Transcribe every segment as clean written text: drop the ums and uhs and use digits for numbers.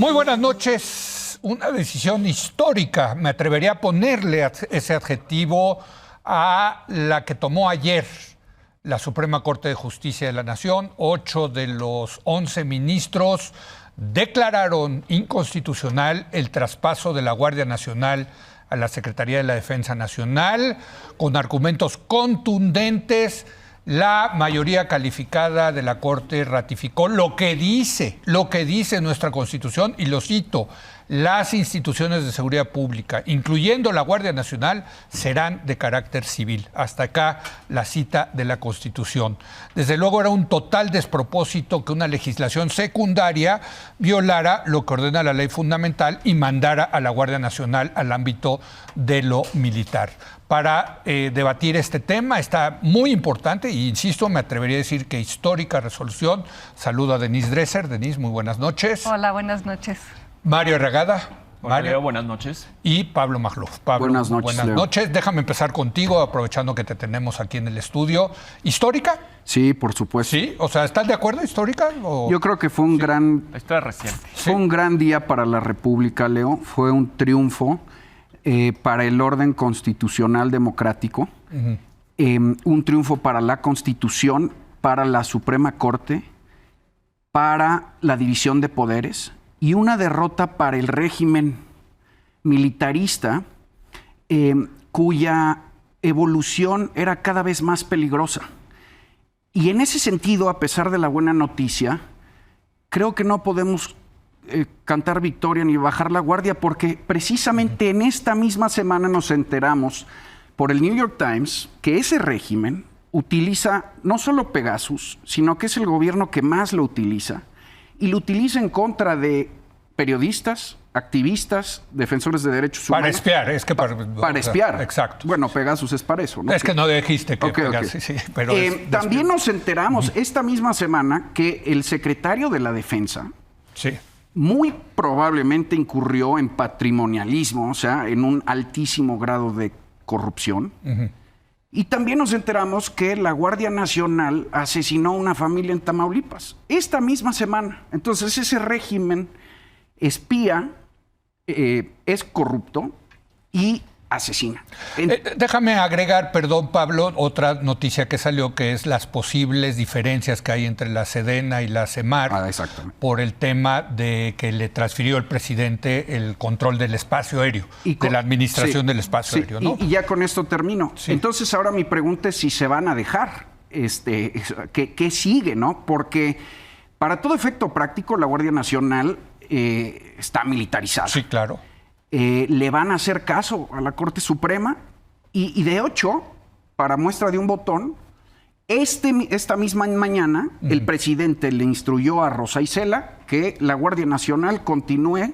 Muy buenas noches. Una decisión histórica, me atrevería a ponerle ese adjetivo a la que tomó ayer la Suprema Corte de Justicia de la Nación. 8 de los 11 ministros declararon inconstitucional el traspaso de la Guardia Nacional a la Secretaría de la Defensa Nacional, con argumentos contundentes. La mayoría calificada de la Corte ratificó lo que dice nuestra Constitución, y lo cito: las instituciones de seguridad pública, incluyendo la Guardia Nacional, serán de carácter civil. Hasta acá la cita de la Constitución. Desde luego era un total despropósito que una legislación secundaria violara lo que ordena la ley fundamental y mandara a la Guardia Nacional al ámbito de lo militar. Para debatir este tema está muy importante, e insisto, me atrevería a decir que histórica resolución. Saludo a Denise Dresser. Denise, muy buenas noches. Hola, buenas noches. Mario Arreguada. Mario, Leo, buenas noches. Y Pablo Magluf. Pablo, buenas noches. Buenas noches. Déjame empezar contigo, aprovechando que te tenemos aquí en el estudio. ¿Histórica? Sí, por supuesto. Sí, o sea, ¿estás de acuerdo? ¿Histórica? ¿O? Yo creo que fue un gran... Esto es reciente. Fue un gran día para la República, Leo. Fue un triunfo para el orden constitucional democrático. Un triunfo para la Constitución, para la Suprema Corte, para la división de poderes, y una derrota para el régimen militarista, cuya evolución era cada vez más peligrosa. Y en ese sentido, a pesar de la buena noticia, creo que no podemos cantar victoria ni bajar la guardia, porque precisamente en esta misma semana nos enteramos por el New York Times que ese régimen utiliza no solo Pegasus, sino que es el gobierno que más lo utiliza, y lo utiliza en contra de periodistas, activistas, defensores de derechos humanos. Para espiar, es que para espiar. Exacto. Bueno, Pegasus es para eso, ¿no? Es que no dijiste que Pegasus. Sí, pero también nos enteramos esta misma semana que el secretario de la Defensa, sí, muy probablemente incurrió en patrimonialismo, o sea, en un altísimo grado de corrupción. Y también nos enteramos que la Guardia Nacional asesinó a una familia en Tamaulipas esta misma semana. Entonces, ese régimen espía, es corrupto y asesina. Déjame agregar, perdón, Pablo, otra noticia que salió, que es las posibles diferencias que hay entre la Sedena y la Semar por el tema de que le transfirió el presidente el control del espacio aéreo, de la administración del espacio aéreo, ¿no? Y ya con esto termino. Sí. Entonces, ahora mi pregunta es si se van a dejar, ¿qué sigue, no? Porque para todo efecto práctico, la Guardia Nacional está militarizada. Sí, claro. Le van a hacer caso a la Corte Suprema, y de hecho, para muestra de un botón, esta misma mañana el presidente le instruyó a Rosa Isela que la Guardia Nacional continúe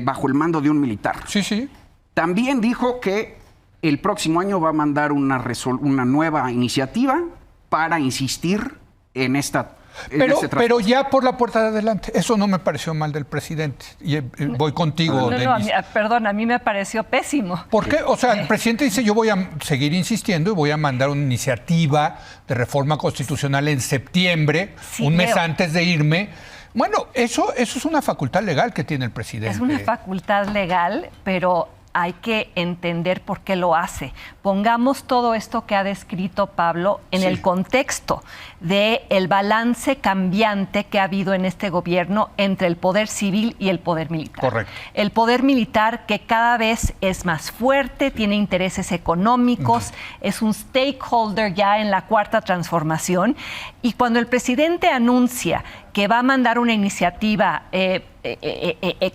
bajo el mando de un militar. Sí, sí. También dijo que el próximo año va a mandar una nueva iniciativa para insistir en esta... Pero ya por la puerta de adelante. Eso no me pareció mal del presidente. Y voy contigo, Denise. Perdón, a mí me pareció pésimo. ¿Por qué? O sea, el presidente dice: yo voy a seguir insistiendo y voy a mandar una iniciativa de reforma constitucional en septiembre, un mes antes de irme. Bueno, eso es una facultad legal que tiene el presidente. Es una facultad legal, pero hay que entender por qué lo hace. Pongamos todo esto que ha descrito Pablo en el contexto del balance cambiante que ha habido en este gobierno entre el poder civil y el poder militar. Correcto. El poder militar, que cada vez es más fuerte, tiene intereses económicos, es un stakeholder ya en la cuarta transformación, y cuando el presidente anuncia que va a mandar una iniciativa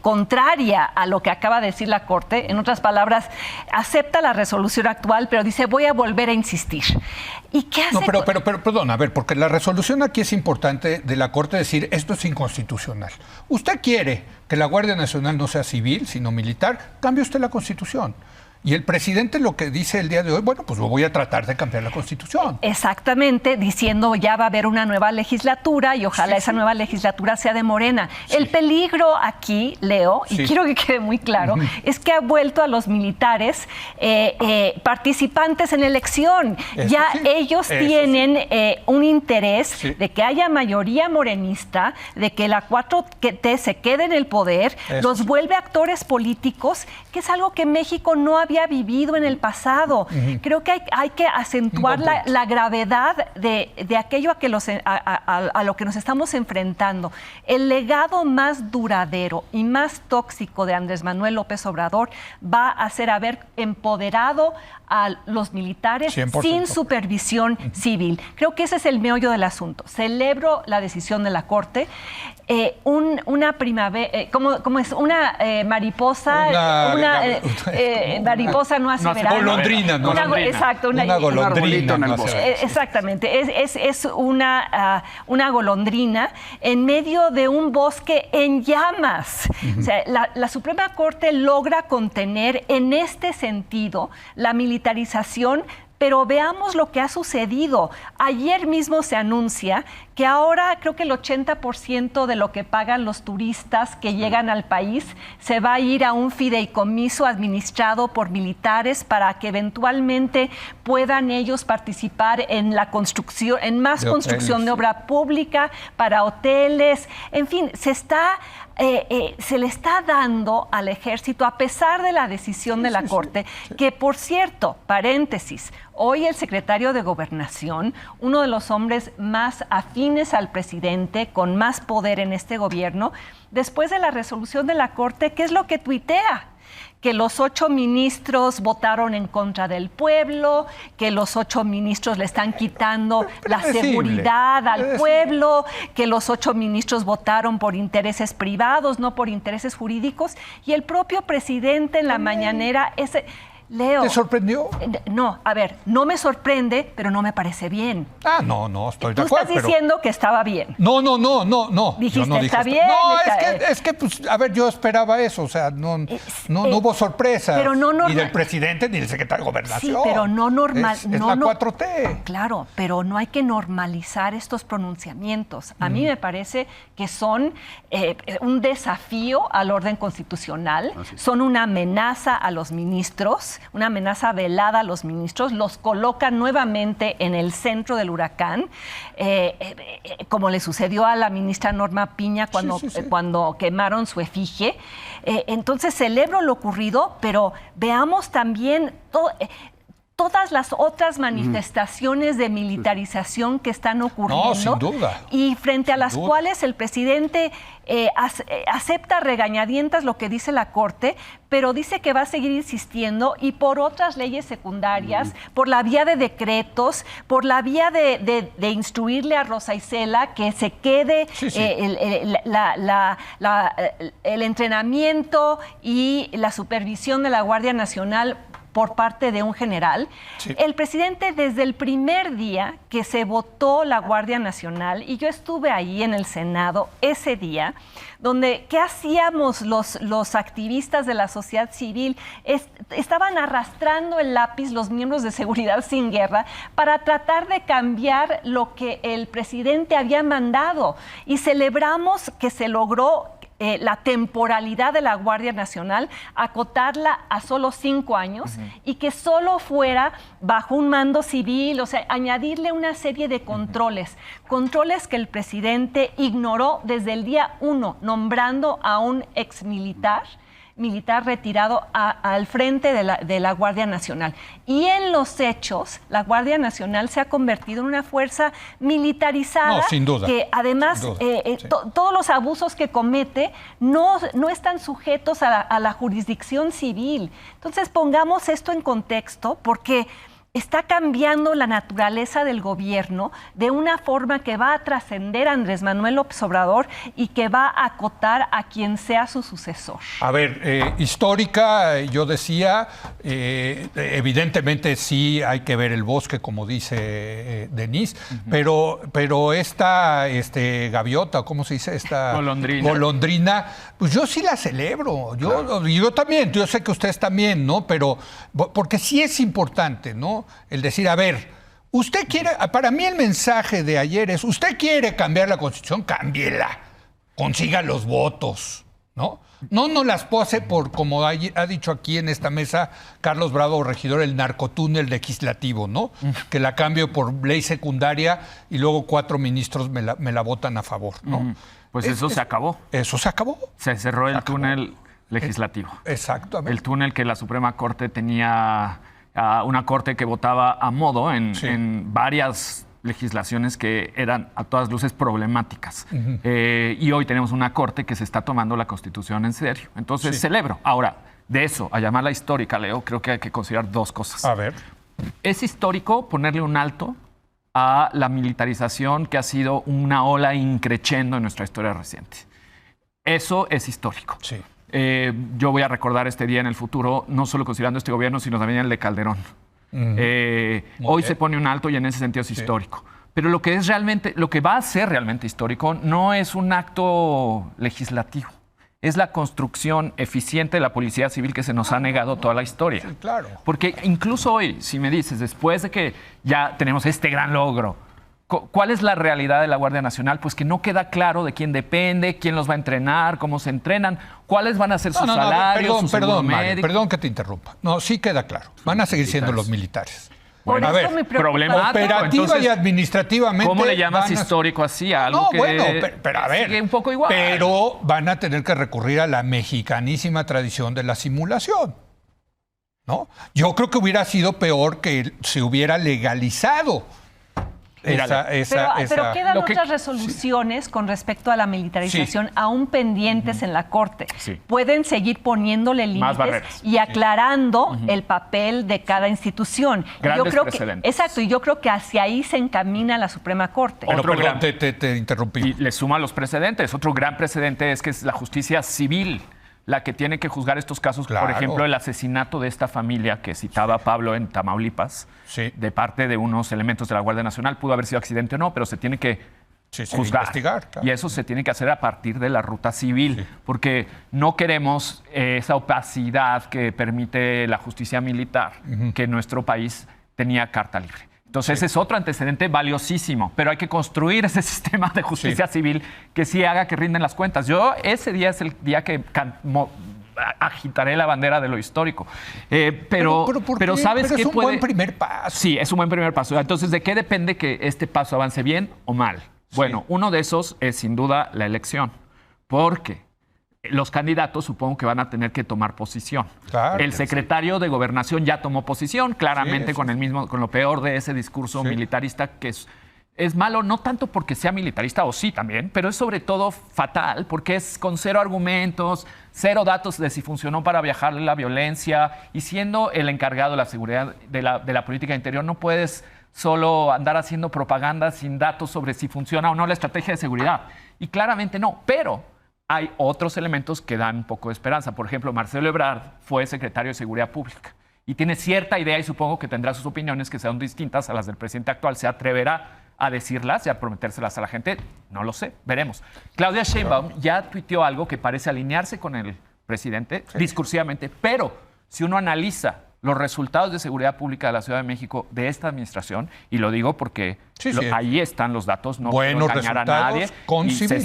contraria a lo que acaba de decir la Corte, en otras palabras, acepta la resolución actual, pero dice: voy a volver a insistir. ¿Y qué hace? No, pero perdón, a ver, porque la resolución aquí es importante de la Corte decir: esto es inconstitucional. Usted quiere que la Guardia Nacional no sea civil, sino militar, cambie usted la Constitución. Y el presidente lo que dice el día de hoy, bueno, pues voy a tratar de cambiar la Constitución. Exactamente, diciendo ya va a haber una nueva legislatura y ojalá esa nueva legislatura sea de Morena. Sí. El peligro aquí, Leo, y quiero que quede muy claro, es que ha vuelto a los militares participantes en elección. Ya ellos tienen un interés de que haya mayoría morenista, de que la 4T se quede en el poder, los vuelve actores políticos, que es algo que México no había vivido en el pasado. Creo que hay que acentuar la gravedad de aquello a lo que nos estamos enfrentando. El legado más duradero y más tóxico de Andrés Manuel López Obrador va a ser haber empoderado a los militares 100%. Sin supervisión civil. Creo que ese es el meollo del asunto. Celebro la decisión de la Corte. Una primavera, ¿cómo es? Una mariposa, mariposa no hace verano. Golondrina, ¿no? Exacto, una golondrina. En el bosque. Exactamente, es una golondrina en medio de un bosque en llamas. O sea, la Suprema Corte logra contener en este sentido la militarización. Pero veamos lo que ha sucedido. Ayer mismo se anuncia que ahora creo que el 80% de lo que pagan los turistas que llegan al país se va a ir a un fideicomiso administrado por militares para que eventualmente puedan ellos participar en la construcción, en más construcción de obra pública, para hoteles. En fin, se le está dando al ejército, a pesar de la decisión de la Corte, que por cierto, paréntesis, hoy el secretario de Gobernación, uno de los hombres más afines al presidente, con más poder en este gobierno, después de la resolución de la Corte, ¿qué es lo que tuitea? Que los 8 ministros votaron en contra del pueblo, que los 8 ministros le están quitando la seguridad al pueblo, que los 8 ministros votaron por intereses privados, no por intereses jurídicos, y el propio presidente en la mañanera... Leo. ¿Te sorprendió? No, a ver, no me sorprende, pero no me parece bien. No, estoy de acuerdo. Tú estás diciendo que estaba bien. No. Dijiste, no está bien. No, es que, pues, a ver, yo esperaba eso, o sea, no hubo sorpresas. Pero no ni del presidente ni del secretario de Gobernación. Sí, pero no normal. Es la 4T. Claro, pero no hay que normalizar estos pronunciamientos. A mí me parece que son un desafío al orden constitucional, son una amenaza a los ministros, una amenaza velada a los ministros, los colocan nuevamente en el centro del huracán, como le sucedió a la ministra Norma Piña cuando quemaron su efigie. Entonces celebro lo ocurrido, pero veamos también todas las otras manifestaciones de militarización que están ocurriendo. No, sin duda. Y frente a las cuales el presidente acepta regañadientas lo que dice la Corte, pero dice que va a seguir insistiendo, y por otras leyes secundarias, por la vía de decretos, por la vía de instruirle a Rosa Isela que se quede el entrenamiento y la supervisión de la Guardia Nacional por parte de un general. El presidente, desde el primer día que se votó la Guardia Nacional, y yo estuve ahí en el Senado ese día, donde ¿qué hacíamos los activistas de la sociedad civil? Estaban arrastrando el lápiz los miembros de Seguridad Sin Guerra para tratar de cambiar lo que el presidente había mandado, y celebramos que se logró la temporalidad de la Guardia Nacional, acotarla a solo 5 años y que solo fuera bajo un mando civil, o sea, añadirle una serie de controles que el presidente ignoró desde el día 1, nombrando a un exmilitar retirado al frente de la Guardia Nacional. Y en los hechos, la Guardia Nacional se ha convertido en una fuerza militarizada, sin duda, que además todos los abusos que comete no están sujetos a la jurisdicción civil. Entonces pongamos esto en contexto, porque está cambiando la naturaleza del gobierno de una forma que va a trascender a Andrés Manuel López Obrador y que va a acotar a quien sea su sucesor. A ver, histórica, yo decía, evidentemente sí hay que ver el bosque, como dice Denise, pero esta gaviota, ¿cómo se dice? Esta golondrina, pues yo sí la celebro. Yo también, yo sé que ustedes también, ¿no? Pero porque sí es importante, ¿no? El decir, a ver, usted quiere, para mí el mensaje de ayer es, usted quiere cambiar la Constitución, cámbiela, consiga los votos, ¿no? No las pose por, como ha dicho aquí en esta mesa Carlos Bravo, regidor, el narcotúnel legislativo, ¿no? Que la cambio por ley secundaria y luego 4 ministros me la votan a favor, ¿no? Pues eso se acabó. Eso se acabó. Se cerró el túnel legislativo. Exactamente. El túnel que la Suprema Corte tenía, una corte que votaba a modo en varias legislaciones que eran a todas luces problemáticas. Y hoy tenemos una corte que se está tomando la Constitución en serio. Entonces celebro. Ahora, de eso, a llamarla histórica, Leo, creo que hay que considerar 2 cosas. A ver. Es histórico ponerle un alto a la militarización que ha sido una ola increciendo en nuestra historia reciente. Eso es histórico. Sí. Yo voy a recordar este día en el futuro, no solo considerando este gobierno, sino también el de Calderón. Hoy se pone un alto y en ese sentido es histórico. Pero lo que va a ser realmente histórico no es un acto legislativo. Es la construcción eficiente de la policía civil que se nos ha negado toda la historia. Sí, claro. Porque incluso hoy, si me dices, después de que ya tenemos este gran logro, ¿cuál es la realidad de la Guardia Nacional? Pues que no queda claro de quién depende, quién los va a entrenar, cómo se entrenan, cuáles van a ser sus salarios, su seguro médico. Perdón que te interrumpa. No, sí queda claro. Van a seguir siendo los militares. Bueno, a ver, problemático. Operativa entonces, y administrativamente. ¿cómo le llamas histórico así a algo pero a ver, sigue un poco igual? Pero van a tener que recurrir a la mexicanísima tradición de la simulación, ¿no? Yo creo que hubiera sido peor que se hubiera legalizado. Pero quedan otras resoluciones con respecto a la militarización aún pendientes en la Corte. Pueden seguir poniéndole límites y aclarando el papel de cada institución. Grandes precedentes. Exacto, y yo creo que hacia ahí se encamina la Suprema Corte. Te interrumpí. Y le suma los precedentes. Otro gran precedente es que es la justicia civil la que tiene que juzgar estos casos, por ejemplo, el asesinato de esta familia que citaba Pablo en Tamaulipas, de parte de unos elementos de la Guardia Nacional. Pudo haber sido accidente o no, pero se tiene que juzgar. Investigar. Claro. Y eso se tiene que hacer a partir de la ruta civil, porque no queremos esa opacidad que permite la justicia militar, que nuestro país tenía carta libre. Entonces, ese es otro antecedente valiosísimo, pero hay que construir ese sistema de justicia civil que sí haga que rinden las cuentas. Yo, ese día es el día que agitaré la bandera de lo histórico. Pero ¿sabes qué? Es un buen primer paso. Sí, es un buen primer paso. Entonces, ¿de qué depende que este paso avance bien o mal? Bueno, uno de esos es sin duda la elección, porque los candidatos supongo que van a tener que tomar posición. Claro, el secretario de Gobernación ya tomó posición, claramente con lo peor de ese discurso militarista que es malo, no tanto porque sea militarista, o sí también, pero es sobre todo fatal porque es con 0 argumentos, 0 datos de si funcionó para viajar la violencia, y siendo el encargado de la seguridad de la política interior no puedes solo andar haciendo propaganda sin datos sobre si funciona o no la estrategia de seguridad. Y claramente no, pero hay otros elementos que dan un poco de esperanza. Por ejemplo, Marcelo Ebrard fue secretario de Seguridad Pública y tiene cierta idea y supongo que tendrá sus opiniones que sean distintas a las del presidente actual. ¿Se atreverá a decirlas y a prometérselas a la gente? No lo sé, veremos. Claudia Sheinbaum ya tuiteó algo que parece alinearse con el presidente discursivamente, pero si uno analiza los resultados de seguridad pública de la Ciudad de México de esta administración, y lo digo porque ahí están los datos, no quiero engañar a nadie,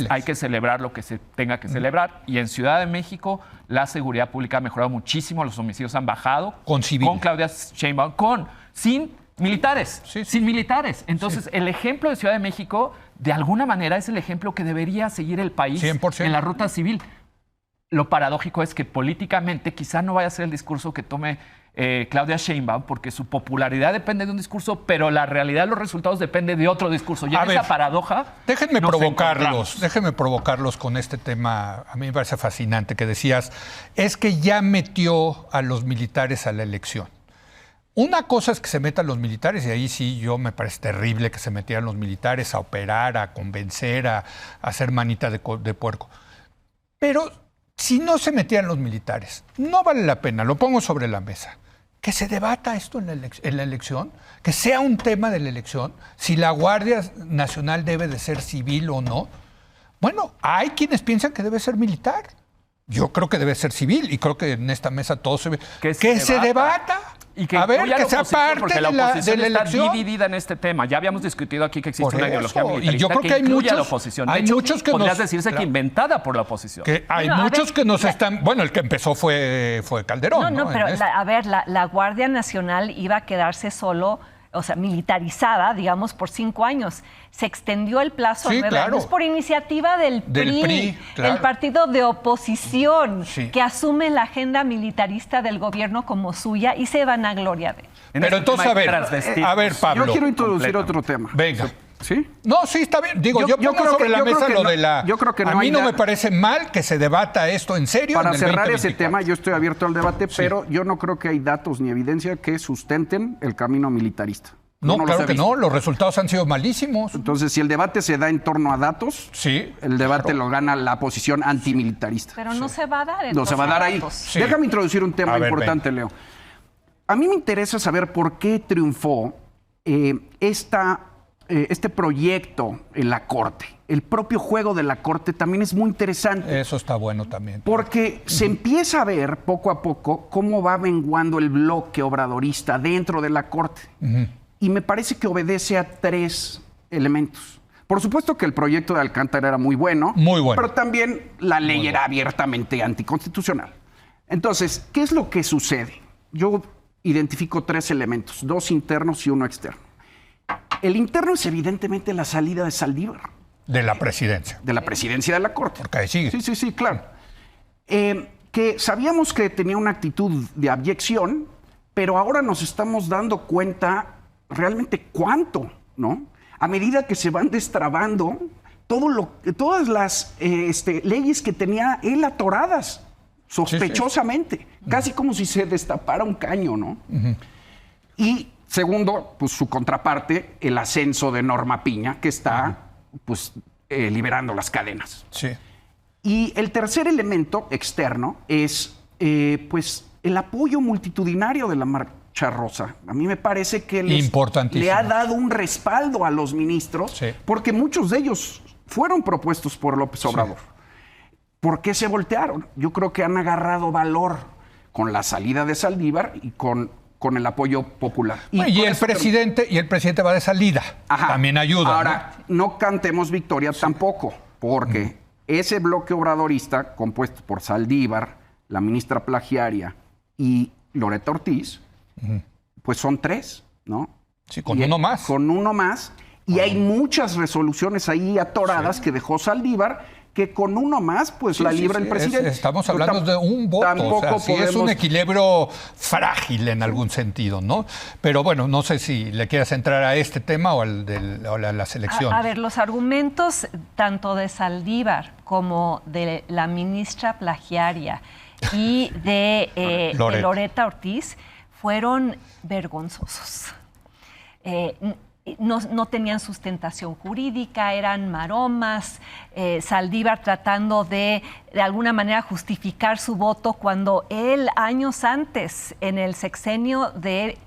hay que celebrar lo que se tenga que celebrar, y en Ciudad de México la seguridad pública ha mejorado muchísimo, los homicidios han bajado, con Claudia Sheinbaum, sin militares, sin militares. Entonces, el ejemplo de Ciudad de México, de alguna manera, es el ejemplo que debería seguir el país 100%. En la ruta civil. Lo paradójico es que políticamente quizá no vaya a ser el discurso que tome Claudia Sheinbaum, porque su popularidad depende de un discurso, pero la realidad de los resultados depende de otro discurso. Y esa paradoja. Déjenme provocarlos con este tema. A mí me parece fascinante que decías, es que ya metió a los militares a la elección. Una cosa es que se metan los militares, y ahí sí me parece terrible que se metieran los militares a operar, a convencer, a hacer manita de puerco. Pero si no se metieran los militares, no vale la pena, lo pongo sobre la mesa, que se debata esto en la elección, que sea un tema de la elección, si la Guardia Nacional debe de ser civil o no. Bueno, hay quienes piensan que debe ser militar. Yo creo que debe ser civil y creo que en esta mesa todo se ve. Que se debata. Y que a ver, que sea parte porque la oposición de la elección. Está dividida en este tema. Ya habíamos discutido aquí que existe una ideología militarista y yo creo que hay incluye muchos, a la oposición. Hay muchos que podrías decirse que inventada por la oposición. Que hay muchos que nos están... Bueno, el que empezó fue Calderón. No, pero la Guardia Nacional iba a quedarse solo, o sea, militarizada, digamos, por 5 años. Se extendió el plazo a 9 años por iniciativa del PRI, el partido de oposición, que asume la agenda militarista del gobierno como suya y se vanagloria de. Pero entonces, a ver, Pablo. Yo quiero introducir otro tema. Venga. ¿Sí? No, sí, está bien. Digo, yo pongo sobre la mesa lo de la... Yo creo que a mí no me parece mal que se debata esto en serio. Para cerrar ese tema, yo estoy abierto al debate, pero yo no creo que hay datos ni evidencia que sustenten el camino militarista. No, claro que no. Los resultados han sido malísimos. Entonces, si el debate se da en torno a datos, el debate lo gana la posición antimilitarista. Pero no se va a dar. No se va a dar ahí. Sí. Déjame introducir un tema importante, Leo. A mí me interesa saber por qué triunfó este proyecto en la Corte. El propio juego de la Corte también es muy interesante. Eso está bueno también. Porque se empieza a ver poco a poco cómo va menguando el bloque obradorista dentro de la Corte. Y me parece que obedece a 3 elementos. Por supuesto que el proyecto de Alcántara era muy bueno. Muy bueno. Pero también la ley era abiertamente anticonstitucional. Entonces, ¿qué es lo que sucede? Yo identifico 3 elementos, 2 internos y 1 externo. El interno es evidentemente la salida de Saldívar. De la presidencia. De la presidencia de la Corte. Porque ahí sigue. Sí, claro. Que sabíamos que tenía una actitud de abyección, pero ahora nos estamos dando cuenta realmente cuánto, ¿no? A medida que se van destrabando todas las leyes que tenía él atoradas, sospechosamente, casi como si se destapara un caño, ¿no? Y segundo, pues su contraparte, el ascenso de Norma Piña, que está liberando las cadenas. Sí. Y el tercer elemento externo es el apoyo multitudinario de la Marcha Rosa. A mí me parece que le ha dado un respaldo a los ministros, porque muchos de ellos fueron propuestos por López Obrador. ¿Por qué se voltearon? Yo creo que han agarrado valor con la salida de Saldívar y con el apoyo popular. Y el presidente va de salida. También ayuda. Ahora, no cantemos victoria tampoco, porque ese bloque obradorista, compuesto por Saldívar, la ministra plagiaria y Loretta Ortiz, pues son 3, ¿no? Sí, con uno más. Con uno más. Y hay muchas resoluciones ahí atoradas que dejó Saldívar, que con uno más, pues la libra el presidente. Estamos hablando de un voto. Tampoco es un equilibrio frágil en algún sentido, ¿no? Pero bueno, no sé si le quieras entrar a este tema o al de la selección. A ver, los argumentos tanto de Saldívar como de la ministra plagiaria y de Loretta Ortiz fueron vergonzosos. No tenían sustentación jurídica, eran maromas, Saldívar tratando de alguna manera justificar su voto cuando él años antes, en el sexenio de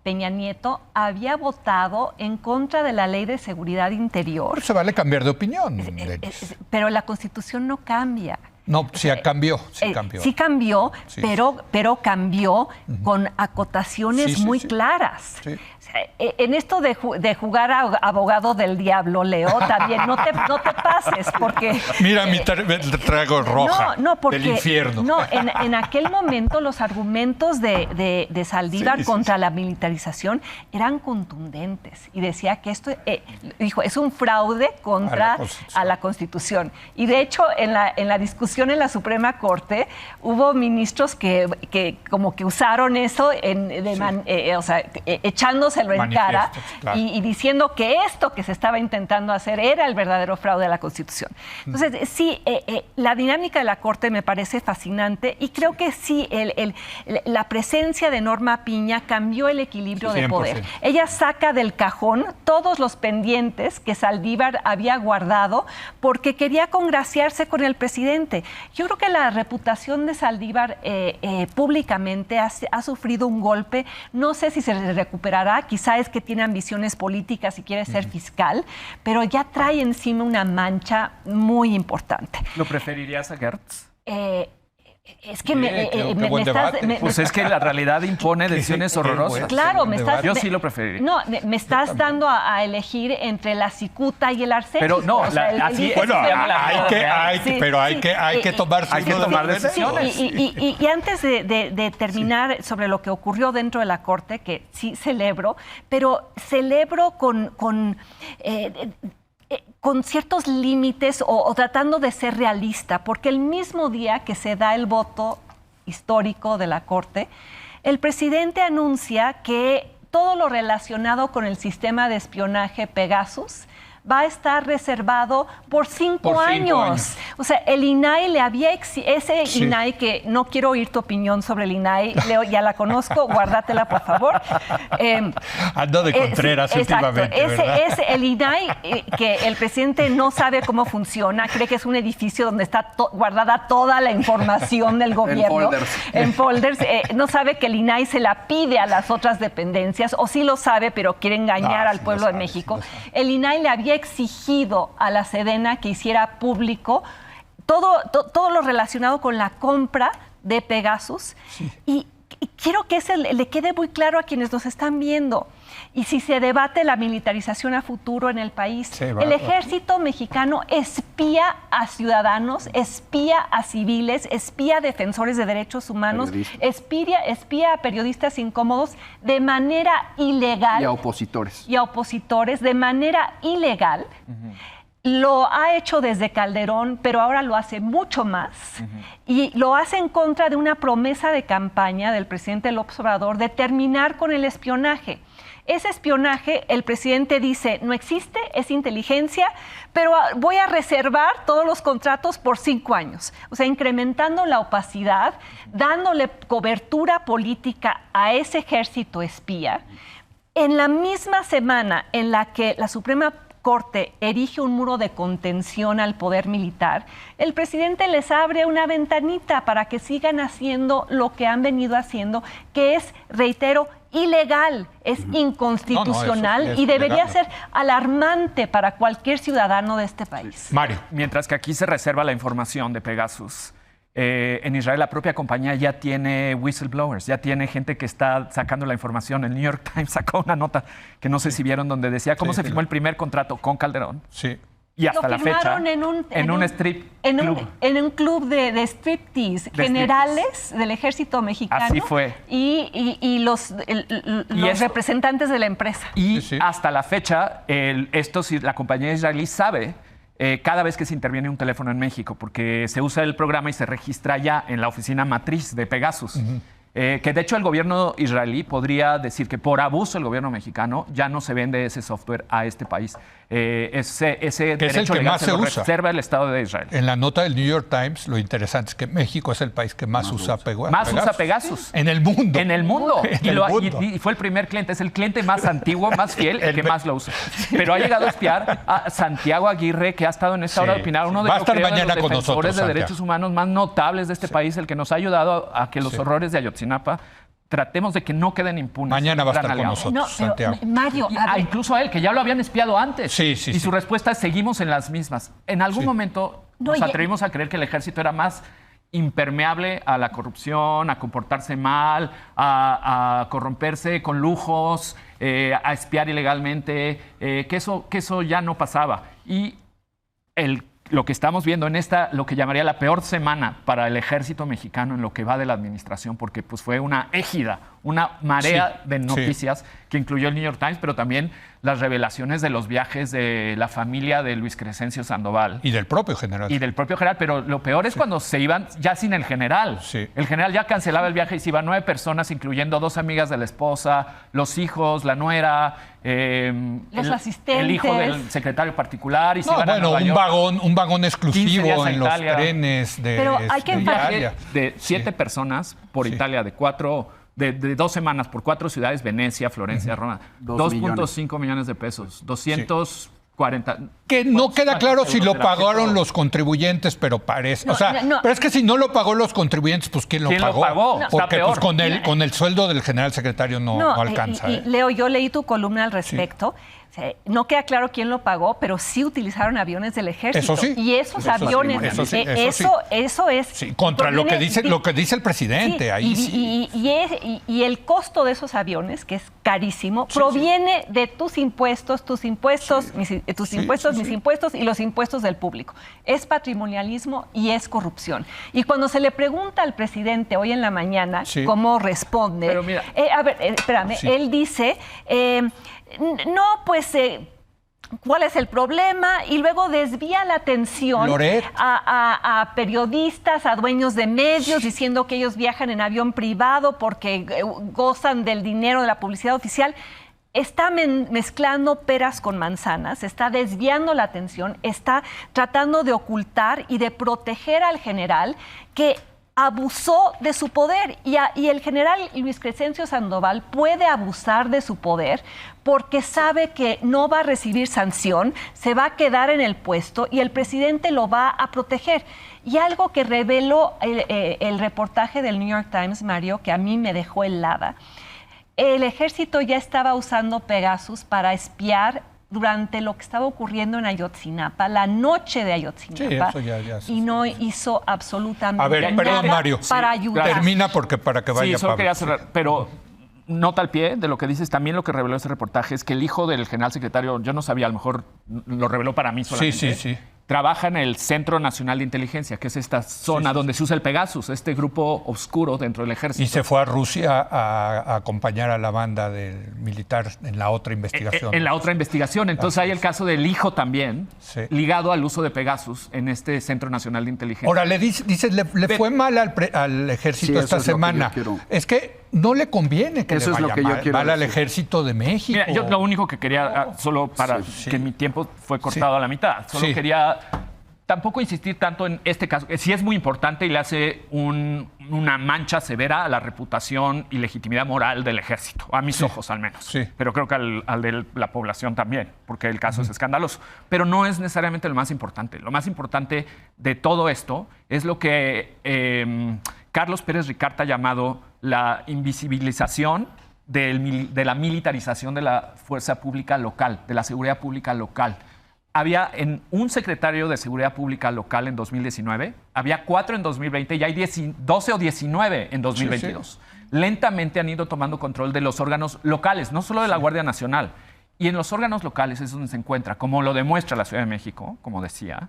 Peña Nieto, había votado en contra de la Ley de Seguridad Interior. Pero se vale cambiar de opinión. Pero la Constitución no cambia. No, sí cambió. Sí cambió, sí. Pero cambió con acotaciones muy claras. Sí. En esto de jugar a abogado del diablo, Leo, también no te pases, porque... Mira mi trago roja del infierno. No, en aquel momento los argumentos de Saldívar contra la militarización eran contundentes y decía que esto, dijo, es un fraude contra a la Constitución. Y de hecho, en la discusión discusión en la Suprema Corte, hubo ministros que como que usaron eso echándoselo en cara claro. y diciendo que esto que se estaba intentando hacer era el verdadero fraude a la Constitución. Entonces, sí, la dinámica de la Corte me parece fascinante y creo que sí, la presencia de Norma Piña cambió el equilibrio de 100%. poder. Ella saca del cajón todos los pendientes que Saldívar había guardado porque quería congraciarse con el presidente. Yo creo que la reputación de Saldívar públicamente ha sufrido un golpe. No sé si se recuperará, quizá es que tiene ambiciones políticas y quiere ser fiscal, pero ya trae encima una mancha muy importante. ¿Lo preferirías a Gertz? Es que me estás... Pues es que la realidad impone decisiones horrorosas. Claro, Yo sí lo preferiría. No, me estás dando a elegir entre la cicuta y el arsénico. Pero no, hay que tomar decisiones. Y antes de terminar sobre lo que ocurrió dentro de la Corte, que sí celebro, pero celebro con ciertos límites o tratando de ser realista, porque el mismo día que se da el voto histórico de la Corte, el presidente anuncia que todo lo relacionado con el sistema de espionaje Pegasus va a estar reservado por 5 años. O sea, el INAI le había INAI, que no quiero oír tu opinión sobre el INAI, Leo, ya la conozco, guárdatela, por favor. Ando de Contreras últimamente, ¿verdad? Es el INAI que el presidente no sabe cómo funciona, cree que es un edificio donde está guardada toda la información del gobierno. En folders. No sabe que el INAI se la pide a las otras dependencias, o sí lo sabe, pero quiere engañar al pueblo de México. El INAI le había exigido a la Sedena que hiciera público todo lo relacionado con la compra de Pegasus. Sí. Y quiero que le quede muy claro a quienes nos están viendo. Y si se debate la militarización a futuro en el país, el ejército mexicano espía a ciudadanos, espía a civiles, espía a defensores de derechos humanos, espía a periodistas incómodos de manera ilegal. Y a opositores. Y a opositores de manera ilegal. Lo ha hecho desde Calderón, pero ahora lo hace mucho más. Y lo hace en contra de una promesa de campaña del presidente López Obrador de terminar con el espionaje. Ese espionaje, el presidente dice, no existe, es inteligencia, pero voy a reservar todos los contratos por 5 años. O sea, incrementando la opacidad, dándole cobertura política a ese ejército espía. En la misma semana en la que la Suprema Corte erige un muro de contención al poder militar, el presidente les abre una ventanita para que sigan haciendo lo que han venido haciendo, que es, reitero, ilegal, es inconstitucional y debería ser alarmante para cualquier ciudadano de este país. Mario. Mientras que aquí se reserva la información de Pegasus, en Israel la propia compañía ya tiene whistleblowers, ya tiene gente que está sacando la información. El New York Times sacó una nota que no sé si vieron, donde decía cómo se firmó el primer contrato con Calderón. Sí. Y hasta la fecha, en un club de striptease generales del ejército mexicano. Así fue. Y los representantes de la empresa. Y hasta la fecha, la compañía israelí sabe cada vez que se interviene un teléfono en México, porque se usa el programa y se registra ya en la oficina matriz de Pegasus. Que de hecho el gobierno israelí podría decir que por abuso el gobierno mexicano ya no se vende ese software a este país. Ese derecho legal se lo reserva el Estado de Israel. En la nota del New York Times, lo interesante es que México es el país que más usa Pegasus. Más usa Pegasus. En el mundo. En el mundo. Y fue el primer cliente, es el cliente más antiguo, más fiel, el que más lo usa. Pero ha llegado a espiar a Santiago Aguirre, que ha estado en esta hora de opinar, uno de los defensores de derechos humanos más notables de este país, el que nos ha ayudado a que los horrores de Ayotzinapa tratemos de que no queden impunes. Mañana va a estar con nosotros, Santiago. Mario, incluso a él, que ya lo habían espiado antes. Y su respuesta es, seguimos en las mismas. En algún momento nos atrevimos a creer que el ejército era más impermeable a la corrupción, a comportarse mal, a corromperse con lujos, a espiar ilegalmente, que eso ya no pasaba. Y lo que estamos viendo en lo que llamaría la peor semana para el ejército mexicano en lo que va de la administración, porque pues fue una égida, una marea de noticias que incluyó el New York Times, pero también las revelaciones de los viajes de la familia de Luis Crescencio Sandoval. Y del propio general. Y del propio general, pero lo peor es cuando se iban ya sin el general. Sí. El general ya cancelaba el viaje y se iban 9 personas, incluyendo 2 amigas de la esposa, los hijos, la nuera, los asistentes. el hijo del secretario particular. Y se iban a bueno, Nueva York. un vagón 15 exclusivo días a en los Italia. trenes de, Pero hay que de Italia. De 7 personas por Italia, de 2 semanas por 4 ciudades, Venecia, Florencia, Roma. 2.5 millones de pesos. 240. Que no queda claro si lo euros de la pagaron gente. los contribuyentes, pero parece. No, o sea, no. pero es que si no lo pagó los contribuyentes, pues ¿quién lo ¿Quién lo pagó? pagó? No. Porque Está pues, peor. con el sueldo del general secretario no alcanza. Y Leo, yo leí tu columna al respecto. O sea, no queda claro quién lo pagó, pero sí utilizaron aviones del ejército. Eso sí. Y esos aviones, eso es. Sí, contra lo que dice el presidente. Sí, ahí sí. Y el costo de esos aviones, que es carísimo, proviene de tus impuestos, mis impuestos y los impuestos del público. Es patrimonialismo y es corrupción. Y cuando se le pregunta al presidente hoy en la mañana cómo responde, pero mira, espérame, él dice, ¿cuál es el problema? Y luego desvía la atención a periodistas, a dueños de medios, diciendo que ellos viajan en avión privado porque gozan del dinero de la publicidad oficial. Está mezclando peras con manzanas, está desviando la atención, está tratando de ocultar y de proteger al general que abusó de su poder. Y el general Luis Crescencio Sandoval puede abusar de su poder porque sabe que no va a recibir sanción, se va a quedar en el puesto y el presidente lo va a proteger. Y algo que reveló el reportaje del New York Times, Mario, que a mí me dejó helada. El ejército ya estaba usando Pegasus para espiar durante lo que estaba ocurriendo en Ayotzinapa, la noche de Ayotzinapa, y no hizo absolutamente nada Mario, para ayudar. Termina para que vaya solo Pablo. quería cerrar, pero nota al pie de lo que dices, también lo que reveló ese reportaje es que el hijo del general secretario, yo no sabía, a lo mejor lo reveló para mí solamente. Sí. Trabaja en el Centro Nacional de Inteligencia, que es esta zona donde se usa el Pegasus, este grupo oscuro dentro del ejército. Y se fue a Rusia a acompañar a la banda del militar en la otra investigación. En la otra investigación. Entonces hay el caso del hijo también, ligado al uso de Pegasus en este Centro Nacional de Inteligencia. Ahora, le fue mal al ejército esta semana. Es que no le conviene que le vaya mal al ejército de México. Mira, yo lo único que quería, solo para que mi tiempo fue cortado a la mitad, solo quería tampoco insistir tanto en este caso, que sí es muy importante y le hace una mancha severa a la reputación y legitimidad moral del ejército, a mis ojos al menos. Pero creo que al de la población también, porque el caso es escandaloso. Pero no es necesariamente lo más importante. Lo más importante de todo esto es lo que Carlos Pérez Ricart ha llamado la invisibilización de la militarización de la fuerza pública local, de la seguridad pública local. Había un secretario de Seguridad Pública local en 2019, había 4 en 2020 y hay 12 o 19 en 2022. Lentamente han ido tomando control de los órganos locales, no solo de la Guardia Nacional. Y en los órganos locales es donde se encuentra, como lo demuestra la Ciudad de México, como decía,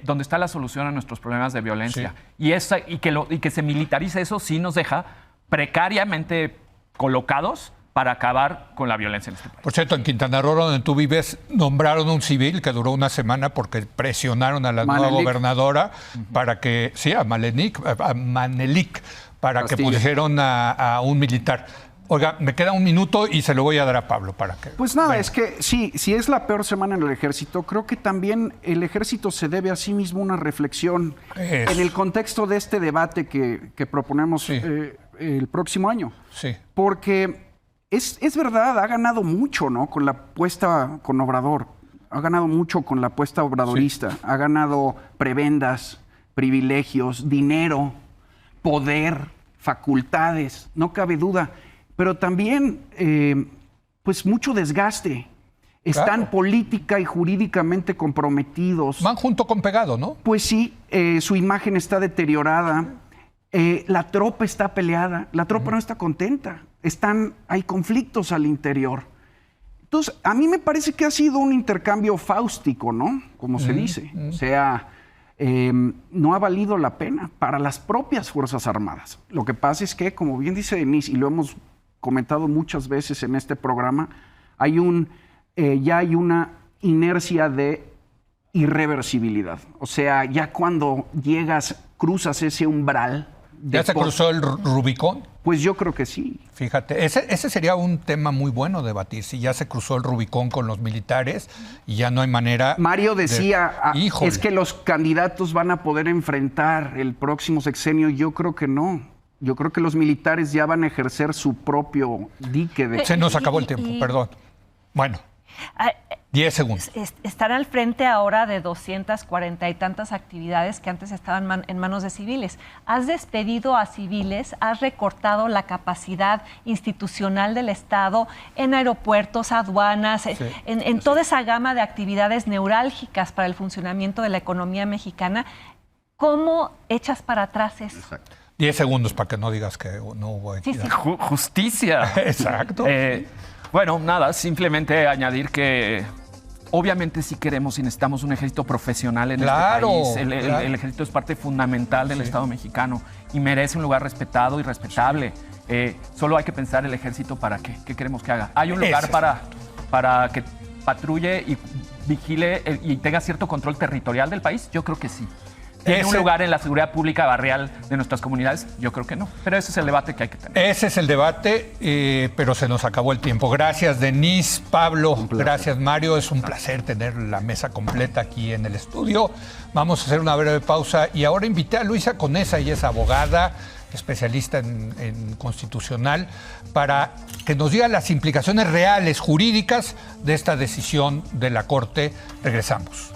donde está la solución a nuestros problemas de violencia. Y que se militarice eso sí nos deja precariamente colocados para acabar con la violencia en este país. Por cierto, en Quintana Roo, donde tú vives, nombraron un civil que duró una semana porque presionaron a la nueva gobernadora para que, a Manelik, para que pusieron a un militar. Oiga, me queda un minuto y se lo voy a dar a Pablo para que... Pues nada, es que si es la peor semana en el ejército, creo que también el ejército se debe a sí mismo una reflexión en el contexto de este debate que proponemos el próximo año. Porque es verdad, ha ganado mucho, ¿no? Con la apuesta con Obrador, ha ganado mucho con la apuesta obradorista, ha ganado prebendas, privilegios, dinero, poder, facultades, no cabe duda. Pero también, pues, mucho desgaste. Están política y jurídicamente comprometidos. Van junto con pegado, ¿no? Pues sí, su imagen está deteriorada. La tropa está peleada. La tropa no está contenta. Hay conflictos al interior. Entonces, a mí me parece que ha sido un intercambio fáustico, ¿no? Como se dice. O sea, no ha valido la pena para las propias Fuerzas Armadas. Lo que pasa es que, como bien dice Denise, y lo hemos comentado muchas veces en este programa, ya hay una inercia de irreversibilidad. O sea, ya cuando cruzas ese umbral... ¿Ya se cruzó el Rubicón? Pues yo creo que sí. Fíjate, ese sería un tema muy bueno debatir, si ya se cruzó el Rubicón con los militares y ya no hay manera... Mario decía, es que los candidatos van a poder enfrentar el próximo sexenio. Yo creo que no. Yo creo que los militares ya van a ejercer su propio dique de... Se nos acabó el tiempo, perdón. Bueno, 10 segundos. Están al frente ahora de 240 y tantas actividades que antes estaban en manos de civiles. Has despedido a civiles, has recortado la capacidad institucional del Estado en aeropuertos, aduanas, en toda esa gama de actividades neurálgicas para el funcionamiento de la economía mexicana. ¿Cómo echas para atrás eso? Exacto. 10 segundos para que no digas que no hubo equidad. Justicia. Exacto. Bueno, nada, simplemente añadir que obviamente sí queremos y necesitamos un ejército profesional en este país. El ejército es parte fundamental del Estado mexicano y merece un lugar respetado y respetable. Solo hay que pensar el ejército para qué queremos que haga. ¿Hay un lugar para que patrulle y vigile y tenga cierto control territorial del país? Yo creo que sí. ¿Tiene un lugar en la seguridad pública barrial de nuestras comunidades? Yo creo que no. Pero ese es el debate que hay que tener. Ese es el debate, pero se nos acabó el tiempo. Gracias, Denise, Pablo. Gracias, Mario. Es un placer tener la mesa completa aquí en el estudio. Vamos a hacer una breve pausa. Y ahora invité a Luisa Conesa, ella es abogada, especialista en constitucional, para que nos diga las implicaciones reales, jurídicas, de esta decisión de la Corte. Regresamos.